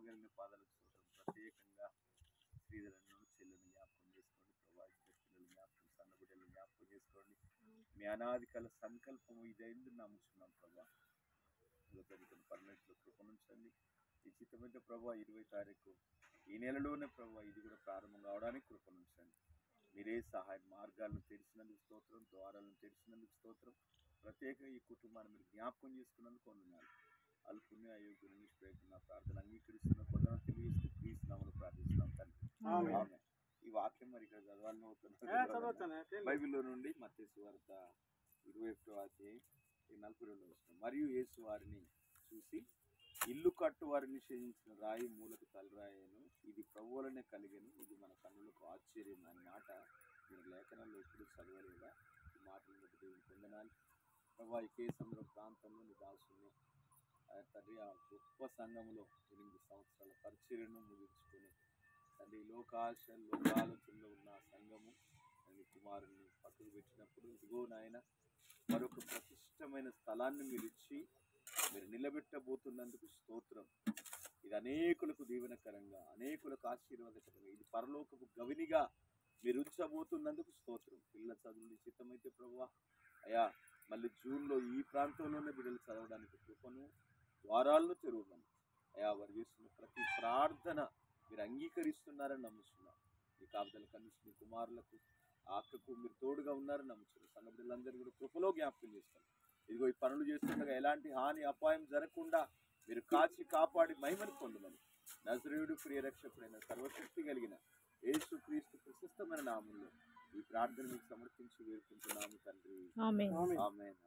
కలిగిన పాదాలకు స్తోత్రం. ప్రత్యేకంగా శ్రీధరను చెల్లెను జ్ఞాపకం చేసుకోండి ప్రభా. ఇద్దరు పిల్లలు జ్ఞాపకం, సన్న బిడ్డలు జ్ఞాపకం చేసుకోండి. మీ అనాది కల సంకల్పం ఇదైంది నమ్ముతున్నాం ప్రభా. జరుగుతున్న పర్మనెంట్లో కృపనుంచండి. నిశ్చితమైన ప్రభా 20 తారీఖు ఈ నెలలోనే ప్రభా ఇది కూడా ప్రారంభం కావడానికి కృపనుంచండి. మీరే సహాయ మార్గాలను తెరిచినందుకు స్తోత్రం, ద్వారాలను తెరిచినందుకు స్తోత్రం. ప్రత్యేకంగా ఈ కుటుంబాన్ని మీరు జ్ఞాపకం చేసుకున్నందుకు వందనాలు. అల్పుణ్య అయోగ్యుల ప్రయత్నం నా ప్రార్థన అంగీకరిస్తున్న కొందరు తెలియజేస్తూ క్రీస్తు నామములో ప్రార్థిస్తున్నాం తండ్రి. ఈ వాక్యం మరి ఇక్కడ చదవాలని అవుతున్నా బైబిల్లో నుండి మత్తయి సువార్త 21వ అధ్యాయం 42వ వచనం. మరియు యేసు వారిని చూసి ఇల్లు కట్టు వారిని నిషేధించిన రాయి మూలకు తలరాయను, ఇది ప్రభువులనే కలిగను, ఇది మన కన్నులకు ఆశ్చర్యం అనే మాట మీరు లేఖనంలో ఎప్పుడు చదవలేదా? ఈ మాటలను బట్టి దేవుని పొందనాలి ప్రభా. ఈ కేసముద్రం ప్రాంతంలో నీ దాసుని తండ్రి ఆ గొప్ప సంఘంలో 8 సంవత్సరాల పరిచర్యను ముగించుకొని తండ్రి లోకాలోచనలో ఉన్న సంఘము నీ కుమారుని పక్కకు పెట్టినప్పుడు ఇదిగో నాయన మరొక ప్రతిష్టమైన స్థలాన్ని మీరు ఇచ్చి మీరు నిలబెట్టబోతున్నందుకు స్తోత్రం. ఇది అనేకులకు దీవెనకరంగా, అనేకులకు ఆశీర్వాదకరంగా, ఇది పరలోకపు గవినిగా మీరు ఉంచబోతున్నందుకు స్తోత్రం. పిల్లల చదువులు నిశ్చితమైతే ప్రభువా అయా మళ్ళీ జూన్లో ఈ ప్రాంతంలోనే బిడ్డలు చదవడానికి కృపను, ద్వారాలను తెరవమని అయా వారు చేస్తున్న ప్రతి ప్రార్థన మీరు అంగీకరిస్తున్నారని నమ్ముతున్నారు. మీ కాపుదల కనిపిస్తున్న కుమారులకు అక్కకు మీరు తోడుగా ఉన్నారని నమ్ముతున్నారు. సంఘ బిడ్డలందరూ కూడా కృపలో జ్ఞాపకం చేస్తారు. ఇదిగో ఈ పనులు చేస్తుండగా ఎలాంటి హాని అపాయం జరగకుండా మీరు కాచి కాపాడి మహిమను పొందమని నజరేయుడు ప్రియ రక్షకుడైన సర్వశక్తి కలిగిన యేసు క్రీస్తు ప్రశస్తమైన నామంలో ఈ ప్రార్థన మీకు సమర్పించి వేడుకుంటున్నాము తండ్రి. ఆమేన్. ఆమేన్.